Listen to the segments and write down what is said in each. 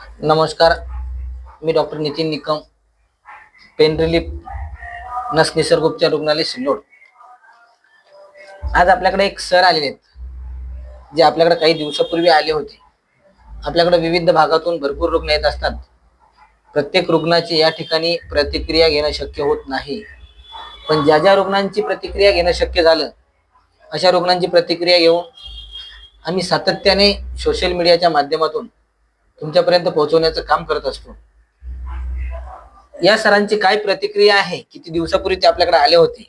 नमस्कार, मी doctor Nitin Nikam, pain relief नस निसर्ग उपचार रुग्णालय सिल्लोड. आज आपल्याकडे एक सर आलेले आहेत जे आपल्याकडे काही दिवसापूर्वी आले होते. आपल्याकडे विविध भागातून भरपूर रुग्ण येत असतात. प्रत्येक रुग्णाची या ठिकाणी प्रतिक्रिया घेणं शक्य होत नाही, पण ज्या ज्या रुग्णांची प्रतिक्रिया घेणं शक्य झालं अशा रुग्णांची प्रतिक्रिया घेऊन आम्ही सातत्याने सोशल मीडियाच्या माध्यमातून तुमच्यापर्यंत पोहोचवण्याचं काम करत असतो. या सरांची काय प्रतिक्रिया आहे, किती दिवसापूर्वी ते आपल्याकडे आले होते,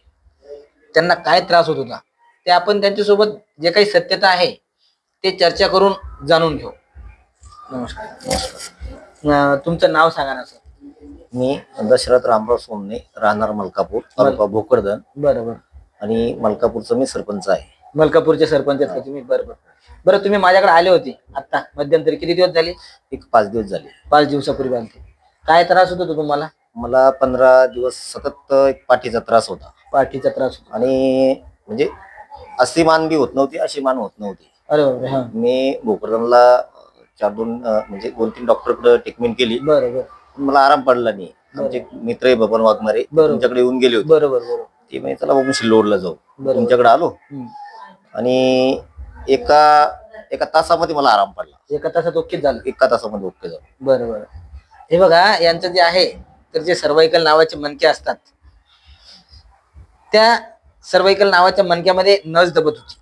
त्यांना काय त्रास होत होता, ते आपण त्यांच्यासोबत जे काही सत्यता आहे ते चर्चा करून जाणून घेऊ. नमस्कार. तुमचं नाव सांगा ना सर. मी दशरथ रामराव सोमने, राहणार मलकापूर, तालुका भोकरदन. बरोबर. आणि मलकापूरचा मी सरपंच आहे. मलकापूरचे सरपंच आहेत का तुम्ही? बरोबर. बरं, तुम्ही माझ्याकडे आले होते आता मध्यंतरी, किती दिवस झाले? एक 5 दिवस झाले. 5 दिवसापूर्वी आले. काय त्रास होत होता तुम्हाला? मला 15 दिवस सतत एक पाठीचा त्रास होता. पाठीचा त्रास होता आणि म्हणजे अशी मान बी होत नव्हती, अशी मान होत नव्हती. अरे बापरे. हा. मी भोकरदनला 2-3 डॉक्टरकडे ट्रीटमेंट केली. बरोबर. मला आराम पडला नाही. आमचे मित्र आहे बबन वाघमारे, तुमच्याकडे येऊन गेले होते. बरोबर बरोबर. ते म्हणजे चला बाबा सिल्लोडला जाऊ. तुमच्याकडे आलो आणि एका तासामध्ये मला आराम पडला. एका तासात ओके झालं? एका तासामध्ये ओके झालं. बरोबर. हे बघा, यांचं जे आहे तर जे सर्वायकल नावाचे मणके असतात, त्या सर्वायकल नावाच्या मणक्यामध्ये नस दबत होती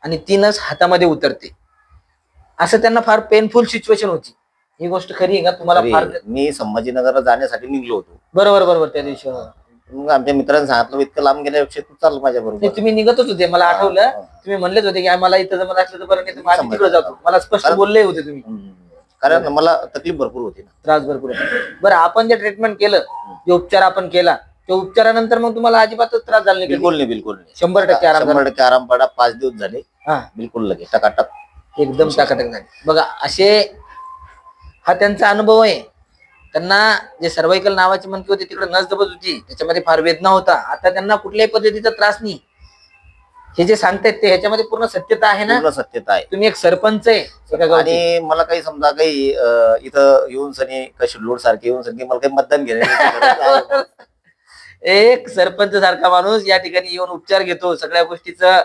आणि ती नस हातामध्ये उतरते, असं त्यांना फार पेनफुल सिच्युएशन होती. ही गोष्ट खरी आहे का तुम्हाला? फार. मी संभाजीनगरला जाण्यासाठी निघलो होतो. बरोबर बरोबर. त्या दिवशी मग आमच्या मित्रांनी सांगितलं इतकं लांब गेल्यापेक्षा तू चाल माझ्या बरोबर. तुम्ही निघतच होते, मला आठवलं. तुम्ही म्हणलेच होते की मला इथं जमत असलं तर बरं, नाही तर आम्ही तिकडे जातो. मला स्पष्ट बोलले होते तुम्ही. कारण मला तकलीफ भरपूर होती ना, त्रास भरपूर होता. बरं, आपण जे ट्रीटमेंट केलं, जे उपचार आपण केला, त्या उपचारानंतर मग तुम्हाला अजिबातच त्रास झाला नाही? बिलकुल नाही, बिलकुल नाही. 100% आराम झाला? 100% आराम पडा. 5 दिवस झाले. हा, बिलकुल लगे टकाटक, एकदम टाकाटक झाली. बघा, असे हा त्यांचा अनुभव आहे. त्यांना जे सर्वायकल नावाची मणकी होती तिकडे नस दबत होती, त्याच्यामध्ये फार वेदना होता. आता त्यांना कुठल्याही पद्धतीचा त्रास नाही. हे जे सांगतायत ते ह्याच्यामध्ये पूर्ण सत्यता आहे ना? पूर्ण सत्यता आहे. तुम्ही एक सरपंच आहे आणि मला काही समजा काही इथं येऊन सनी शिल्लोड सारखे येऊन सनी मला काही मतदान घेणे. एक सरपंच सारखा माणूस या ठिकाणी येऊन उपचार घेतो. सगळ्या गोष्टीचं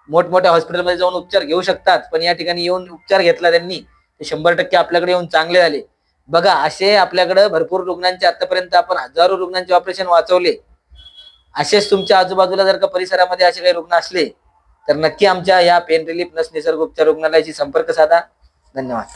मोठमोठ्या हॉस्पिटलमध्ये जाऊन उपचार घेऊ शकतात, पण या ठिकाणी येऊन उपचार घेतला त्यांनी, ते 100% आपल्याकडे येऊन चांगले झाले. बघा, असे आपल्याकडे भरपूर रुग्णांचे आतापर्यंत आपण हजारो रुग्णांचे ऑपरेशन वाचवले. असेच तुमच्या आजूबाजूला जर का परिसरामध्ये असे काही रुग्ण असले तर नक्की आमच्या या पेन रिलीफ नस निसर्ग उपचार रुग्णालयाशी संपर्क साधा. धन्यवाद.